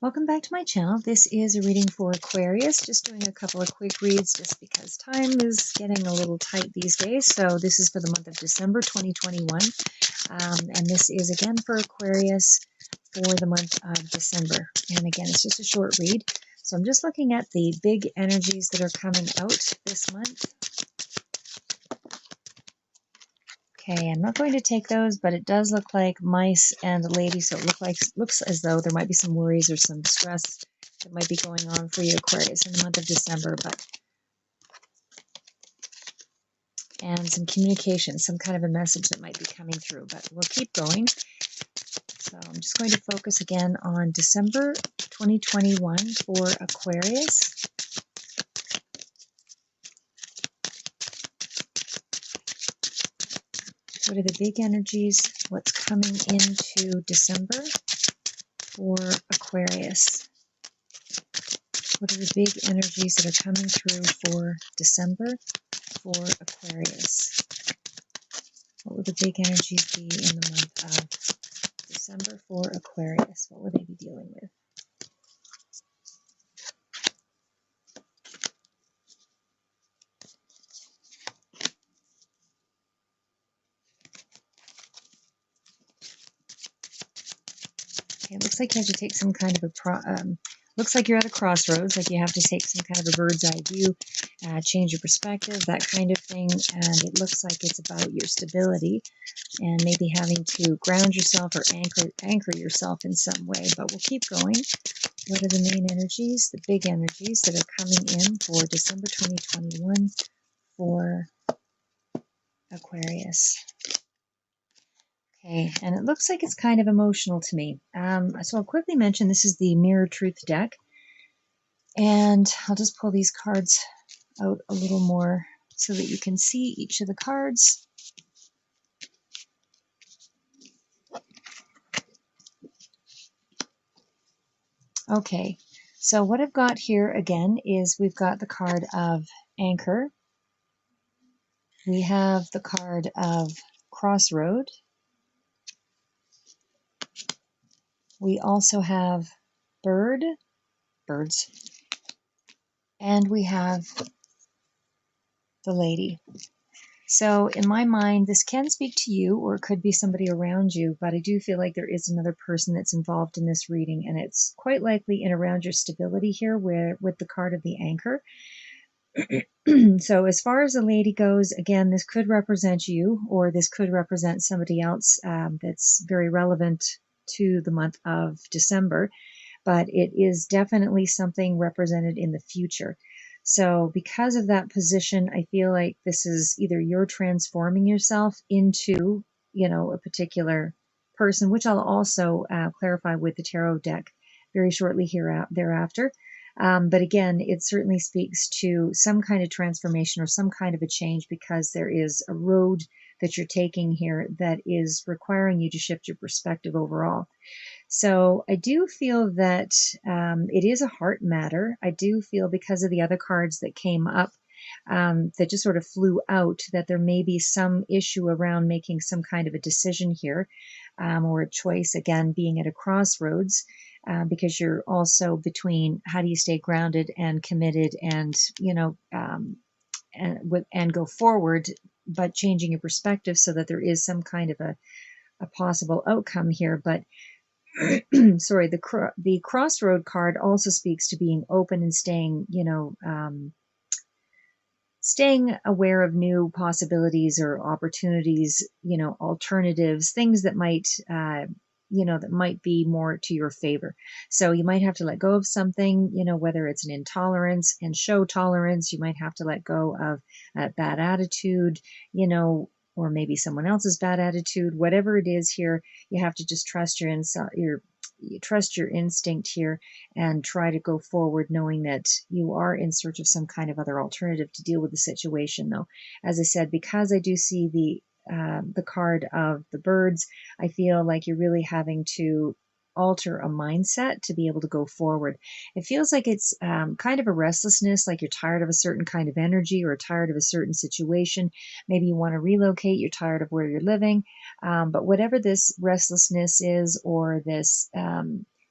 Welcome back to my channel. This is a reading for Aquarius. Just doing a couple of quick reads just because time is getting a little tight these days. So this is for the month of December 2021. And this is again for Aquarius for the month of December. And again, it's just a short read. So I'm just looking at the big energies that are coming out this month. Okay, I'm not going to take those, but it does look like mice and a lady, so it looks as though there might be some worries or some stress that might be going on for you, Aquarius, in the month of December, and some communication, some kind of a message that might be coming through, but we'll keep going. So I'm just going to focus again on December 2021 for Aquarius. What are the big energies? What's coming into December for Aquarius? What are the big energies that are coming through for December for Aquarius? What will the big energies be in the month of December for Aquarius? What will they be dealing with? Okay, it looks like you have to take some kind of looks like you're at a crossroads, like you have to take some kind of a bird's eye view, change your perspective, that kind of thing. And it looks like it's about your stability and maybe having to ground yourself or anchor yourself in some way. But we'll keep going. What are the main energies, the big energies that are coming in for December 2021 for Aquarius? Okay, and it looks like it's kind of emotional to me. So I'll quickly mention this is the Mirror Truth deck. And I'll just pull these cards out a little more so that you can see each of the cards. Okay, so what I've got here again is we've got the card of Anchor. We have the card of Crossroad. We also have birds, and we have the Lady. So in my mind, this can speak to you, or it could be somebody around you, but I do feel like there is another person that's involved in this reading, and it's quite likely in around your stability here with the card of the Anchor. So as far as the Lady goes, again, this could represent you, or this could represent somebody else that's very relevant to the month of December, but it is definitely something represented in the future. So because of that position, I feel like this is either you're transforming yourself into, a particular person, which I'll also clarify with the tarot deck very shortly thereafter. But again, it certainly speaks to some kind of transformation or some kind of a change, because there is a road that you're taking here that is requiring you to shift your perspective overall. So I do feel that it is a heart matter. I do feel, because of the other cards that came up that just sort of flew out, that there may be some issue around making some kind of a decision here, or a choice, again, being at a crossroads, because you're also between how do you stay grounded and committed and, and go forward, but changing your perspective so that there is some kind of a possible outcome here. But sorry, the crossroad card also speaks to being open and staying, staying aware of new possibilities or opportunities, alternatives, things that might, that might be more to your favor. So you might have to let go of something, whether it's an intolerance and show tolerance. You might have to let go of a bad attitude, or maybe someone else's bad attitude. Whatever it is here, you have to just trust your instinct here and try to go forward, knowing that you are in search of some kind of other alternative to deal with the situation. Though, as I said, because I do see the card of the birds, I feel like you're really having to alter a mindset to be able to go forward. It feels like it's kind of a restlessness, like you're tired of a certain kind of energy or tired of a certain situation. Maybe you want to relocate, you're tired of where you're living, but whatever this restlessness is, or this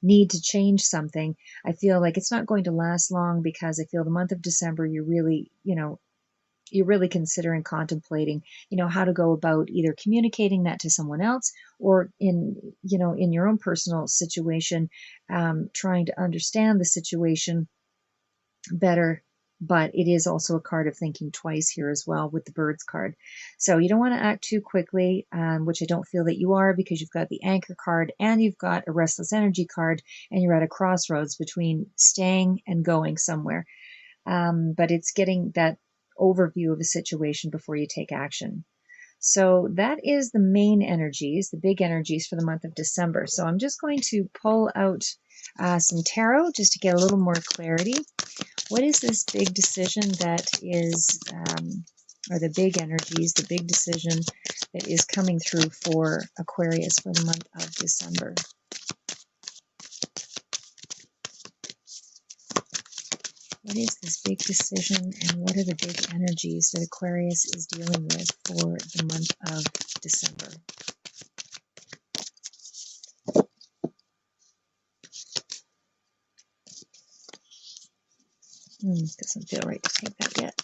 need to change something, I feel like it's not going to last long, because I feel the month of December, you're really, you're really considering, contemplating, how to go about either communicating that to someone else, or in your own personal situation, trying to understand the situation better. But it is also a card of thinking twice here as well, with the birds card. So you don't want to act too quickly, which I don't feel that you are, because you've got the anchor card and you've got a restless energy card, and you're at a crossroads between staying and going somewhere. But it's getting that overview of a situation before you take action. So that is the main energies, the big energies for the month of December. So I'm just going to pull out some tarot just to get a little more clarity. What is this big decision that is, or the big energies, the big decision that is coming through for Aquarius for the month of December? What is this big decision, and what are the big energies that Aquarius is dealing with for the month of December? Doesn't feel right to take that yet.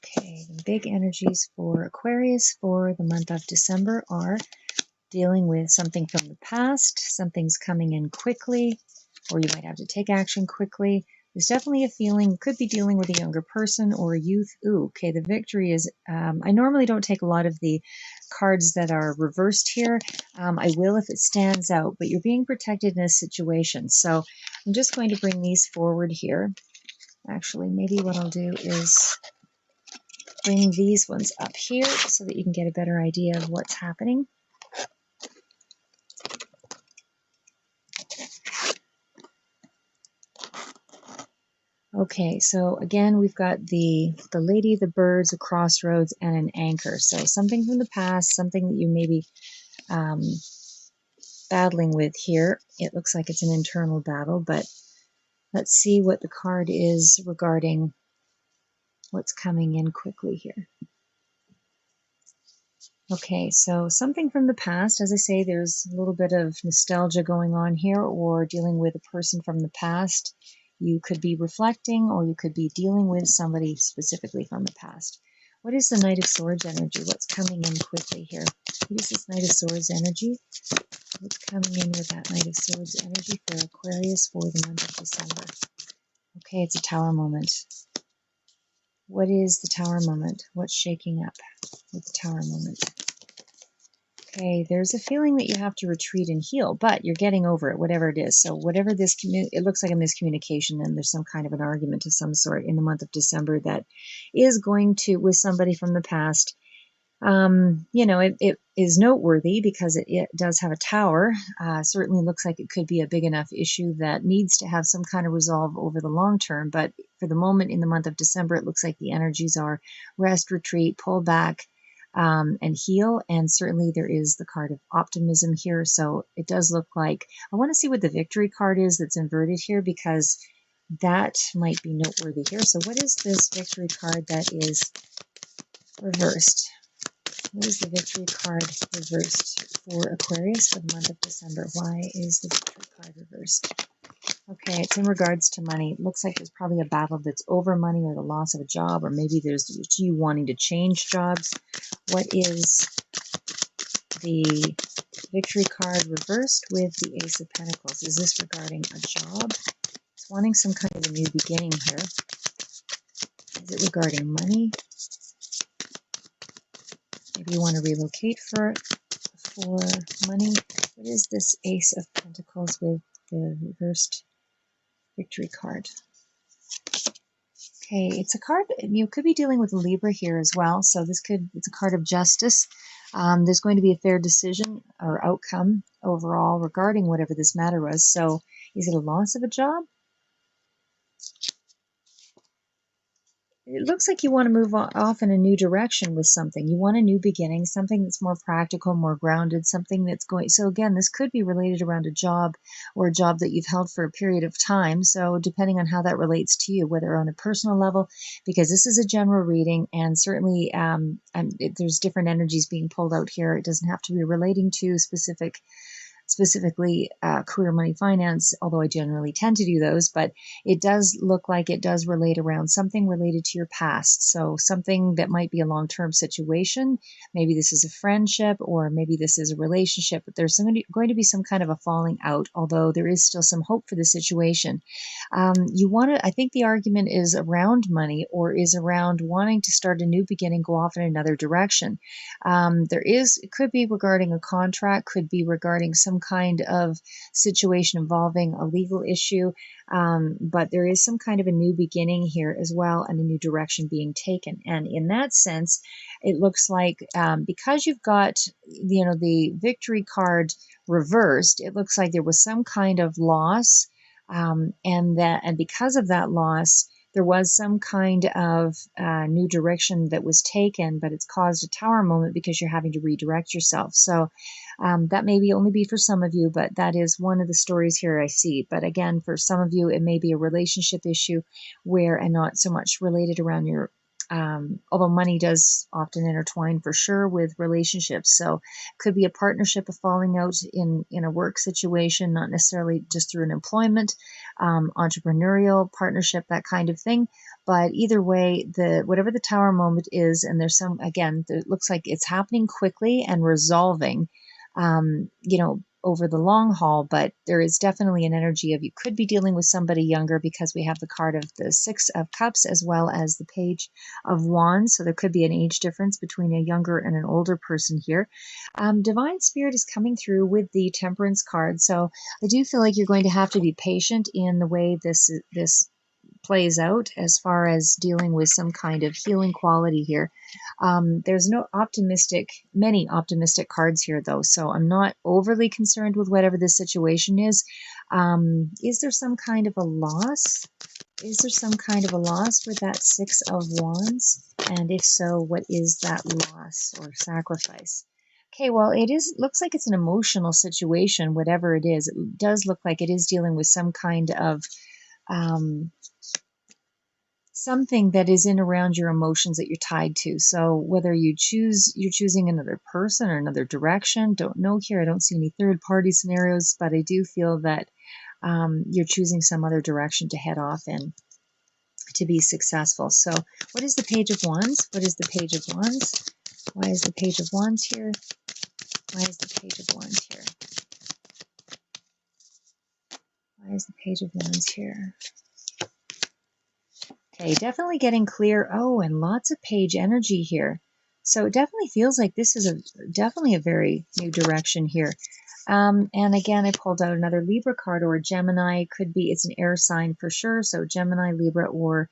Okay, the big energies for Aquarius for the month of December are dealing with something from the past, something's coming in quickly, or you might have to take action quickly. There's definitely a feeling, could be dealing with a younger person or a youth. Ooh, okay, the victory is, I normally don't take a lot of the cards that are reversed here. I will if it stands out, but you're being protected in a situation. So I'm just going to bring these forward here. Actually, maybe what I'll do is bring these ones up here so that you can get a better idea of what's happening. Okay, so again, we've got the lady, the birds, a crossroads, and an anchor. So something from the past, something that you may be battling with here. It looks like it's an internal battle, but let's see what the card is regarding what's coming in quickly here. Okay, so something from the past. As I say, there's a little bit of nostalgia going on here, or dealing with a person from the past. You could be reflecting, or you could be dealing with somebody specifically from the past. What is the Knight of Swords energy? What's coming in quickly here? What is this Knight of Swords energy? What's coming in with that Knight of Swords energy for Aquarius for the month of December? Okay, it's a Tower moment. What is the Tower moment? What's shaking up with the Tower moment? Okay, there's a feeling that you have to retreat and heal, but you're getting over it, whatever it is. So whatever this, it looks like a miscommunication, and there's some kind of an argument of some sort in the month of December that is going to, with somebody from the past. It is noteworthy because it does have a tower. Certainly looks like it could be a big enough issue that needs to have some kind of resolve over the long term. But for the moment, in the month of December, it looks like the energies are rest, retreat, pull back, and heal. And certainly there is the card of optimism here. So it does look like, I want to see what the victory card is that's inverted here, because that might be noteworthy here. So what is this victory card that is reversed? What is the victory card reversed for Aquarius for the month of December? Why is the victory card reversed? Okay, it's in regards to money. It looks like there's probably a battle that's over money, or the loss of a job, or maybe there's you wanting to change jobs. What is the victory card reversed with the Ace of Pentacles? Is this regarding a job? It's wanting some kind of a new beginning here. Is it regarding money? Maybe you want to relocate for money. What is this Ace of Pentacles with the reversed victory card? Okay, it's a card, you could be dealing with a Libra here as well. So it's a card of justice. There's going to be a fair decision or outcome overall regarding whatever this matter was. So is it a loss of a job? it looks like you want to move off in a new direction with something. You want a new beginning, something that's more practical, more grounded, something that's going. So again, this could be related around a job or a job that you've held for a period of time. So depending on how that relates to you, whether on a personal level, because this is a general reading, and certainly there's different energies being pulled out here. It doesn't have to be relating to specifically career, money, finance, although I generally tend to do those, but it does look like it does relate around something related to your past. So something that might be a long-term situation. Maybe this is a friendship, or maybe this is a relationship, but there's going to be some kind of a falling out, although there is still some hope for the situation. You want to, I think the argument is around money, or is around wanting to start a new beginning, go off in another direction. It could be regarding a contract, could be regarding some kind of situation involving a legal issue, but there is some kind of a new beginning here as well, and a new direction being taken. And in that sense, it looks like because you've got, the victory card reversed, it looks like there was some kind of loss, and because of that loss, there was some kind of new direction that was taken, but it's caused a tower moment because you're having to redirect yourself. So that may only be for some of you, but that is one of the stories here I see. But again, for some of you, it may be a relationship issue and not so much related around your, although money does often intertwine for sure with relationships. So it could be a partnership, a falling out in a work situation, not necessarily just through an employment, entrepreneurial partnership, that kind of thing. But either way, whatever the tower moment is, and there's it looks like it's happening quickly and resolving, over the long haul, but there is definitely an energy of you could be dealing with somebody younger, because we have the card of the Six of Cups as well as the Page of Wands. So there could be an age difference between a younger and an older person here. Divine Spirit is coming through with the Temperance card. So I do feel like you're going to have to be patient in the way this plays out, as far as dealing with some kind of healing quality here. There's many optimistic cards here though, so I'm not overly concerned with whatever this situation is. Is there some kind of a loss? Is there some kind of a loss with that Six of Wands? And if so, what is that loss or sacrifice? Okay, well, looks like it's an emotional situation, whatever it is. It does look like it is dealing with some kind of something that is in around your emotions that you're tied to. So whether you're choosing another person or another direction, don't know here. I don't see any third party scenarios, but I do feel that you're choosing some other direction to head off in to be successful. So what is the Page of Wands? What is the Page of Wands? Why is the Page of Wands here? Why is the Page of Wands here? Why is the Page of Wands here? Okay, definitely getting clear. Oh, and lots of page energy here. So it definitely feels like this is definitely a very new direction here. And again, I pulled out another Libra card, or a Gemini. It's an air sign for sure. So Gemini, Libra, or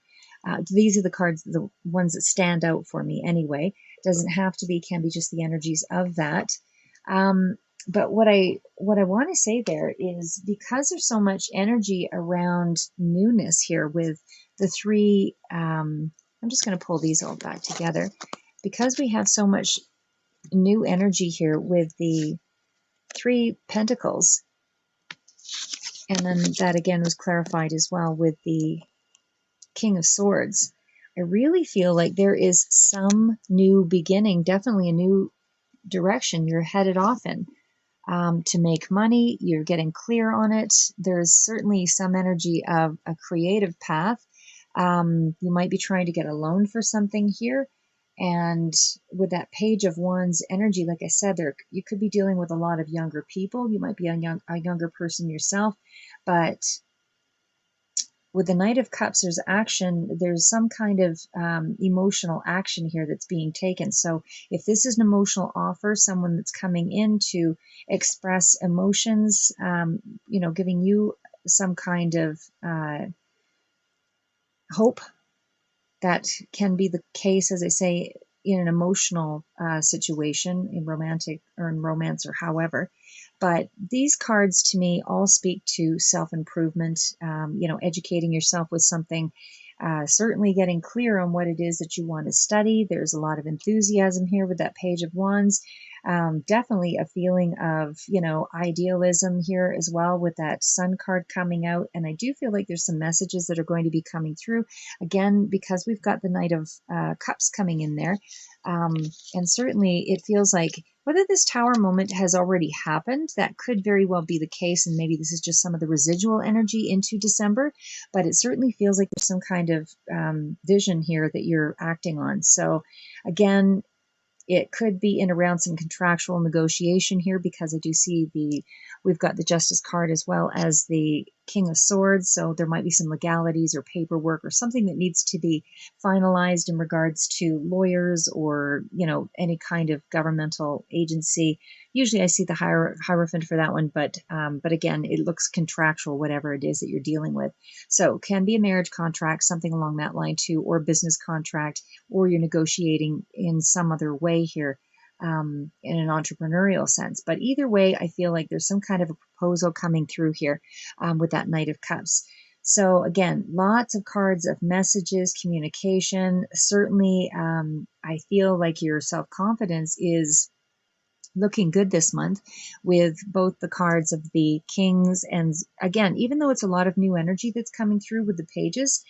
these are the cards, the ones that stand out for me anyway. Doesn't have to be, can be just the energies of that. But what I want to say there is, because there's so much energy around newness here with the three, I'm just going to pull these all back together, because we have so much new energy here with the Three Pentacles, and then that again was clarified as well with the King of Swords. I really feel like there is some new beginning, definitely a new direction you're headed off in. To make money, you're getting clear on it. There's certainly some energy of a creative path. You might be trying to get a loan for something here. And with that Page of Wands energy, like I said, you could be dealing with a lot of younger people. You might be a younger person yourself. But with the Knight of Cups, there's some kind of emotional action here that's being taken. So if this is an emotional offer, someone that's coming in to express emotions, giving you some kind of hope, that can be the case, as I say, in an emotional situation, in romantic or in romance or however. But these cards to me all speak to self-improvement, educating yourself with something, certainly getting clear on what it is that you want to study. There's a lot of enthusiasm here with that Page of Wands. Definitely a feeling of, idealism here as well with that Sun card coming out. And I do feel like there's some messages that are going to be coming through, again, because we've got the Knight of Cups coming in there. And certainly it feels like whether this Tower moment has already happened, that could very well be the case, and maybe this is just some of the residual energy into December, but it certainly feels like there's some kind of vision here that you're acting on. So again, it could be in around some contractual negotiation here, because I do see we've got the Justice card as well as the King of Swords. So there might be some legalities or paperwork or something that needs to be finalized in regards to lawyers or, any kind of governmental agency. Usually I see the Hierophant for that one, but again, it looks contractual, whatever it is that you're dealing with. So can be a marriage contract, something along that line too, or business contract, or you're negotiating in some other way here, in an entrepreneurial sense. But either way, I feel like there's some kind of a proposal coming through here with that Knight of Cups. So again, lots of cards of messages, communication. Certainly, I feel like your self-confidence is looking good this month with both the cards of the Kings, and again, even though it's a lot of new energy that's coming through with the Pages,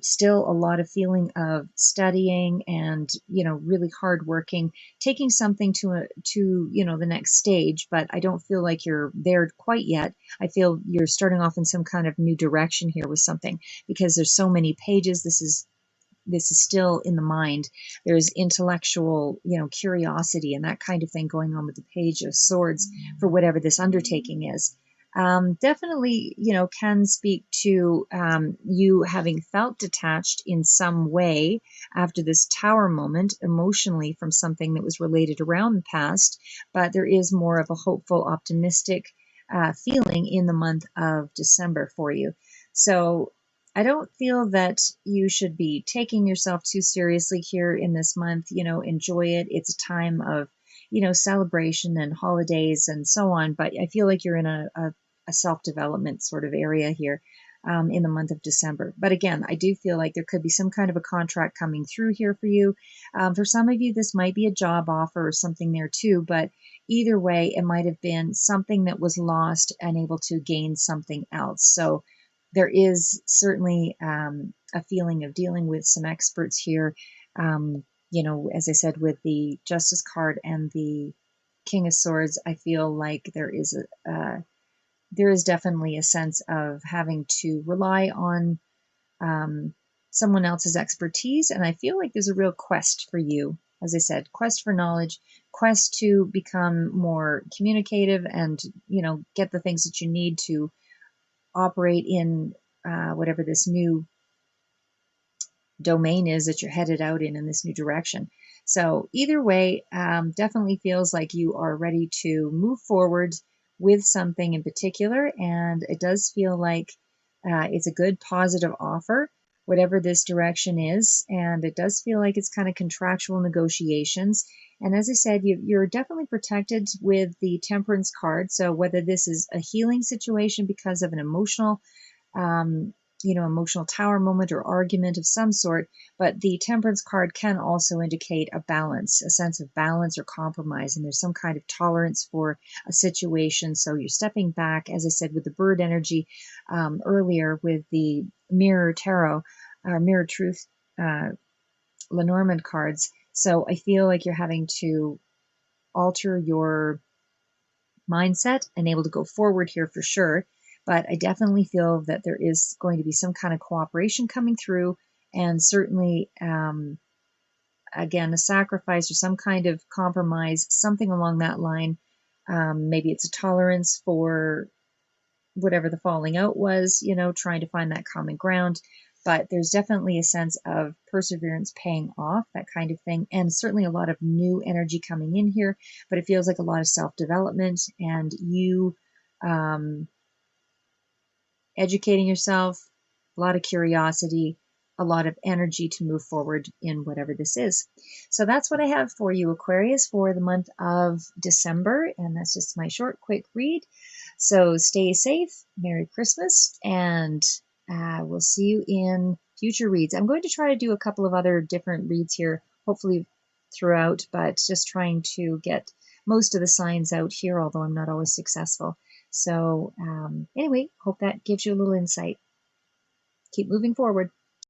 still a lot of feeling of studying and really hard working, taking something to the next stage. But I don't feel like you're there quite yet. I feel you're starting off in some kind of new direction here with something, because there's so many pages. This is still in the mind. There's intellectual, curiosity and that kind of thing going on with the Page of Swords for whatever this undertaking is. Definitely, can speak to you having felt detached in some way after this Tower moment emotionally from something that was related around the past, but there is more of a hopeful, optimistic feeling in the month of December for you. So I don't feel that you should be taking yourself too seriously here in this month. Enjoy it. It's a time of, celebration and holidays and so on. But I feel like you're in a self-development sort of area here in the month of December. But again, I do feel like there could be some kind of a contract coming through here for you. For some of you, this might be a job offer or something there too. But either way, it might have been something that was lost and able to gain something else. So there is certainly a feeling of dealing with some experts here. As I said, with the Justice card and the King of Swords, I feel like there is definitely a sense of having to rely on someone else's expertise. And I feel like there's a real quest for you. As I said, quest for knowledge, quest to become more communicative and, get the things that you need to operate in whatever this new domain is that you're headed out in this new direction. So either way, definitely feels like you are ready to move forward with something in particular. And it does feel like it's a good positive offer, whatever this direction is. And it does feel like it's kind of contractual negotiations. And as I said, you're definitely protected with the Temperance card. So whether this is a healing situation because of an emotional emotional Tower moment or argument of some sort, but the Temperance card can also indicate a balance, a sense of balance or compromise, and there's some kind of tolerance for a situation. So you're stepping back, as I said, with the bird energy earlier with the Mirror Tarot, Mirror Truth Lenormand cards. So I feel like you're having to alter your mindset and able to go forward here for sure. But I definitely feel that there is going to be some kind of cooperation coming through, and certainly, again, a sacrifice or some kind of compromise, something along that line. Maybe it's a tolerance for whatever the falling out was, trying to find that common ground. But there's definitely a sense of perseverance paying off, that kind of thing. And certainly a lot of new energy coming in here, but it feels like a lot of self-development and you educating yourself, a lot of curiosity, a lot of energy to move forward in whatever this is. So that's what I have for you, Aquarius, for the month of December. And that's just my short, quick read. So stay safe, Merry Christmas, and we'll see you in future reads. I'm going to try to do a couple of other different reads here, hopefully throughout, but just trying to get most of the signs out here, although I'm not always successful. So anyway, hope that gives you a little insight. Keep moving forward.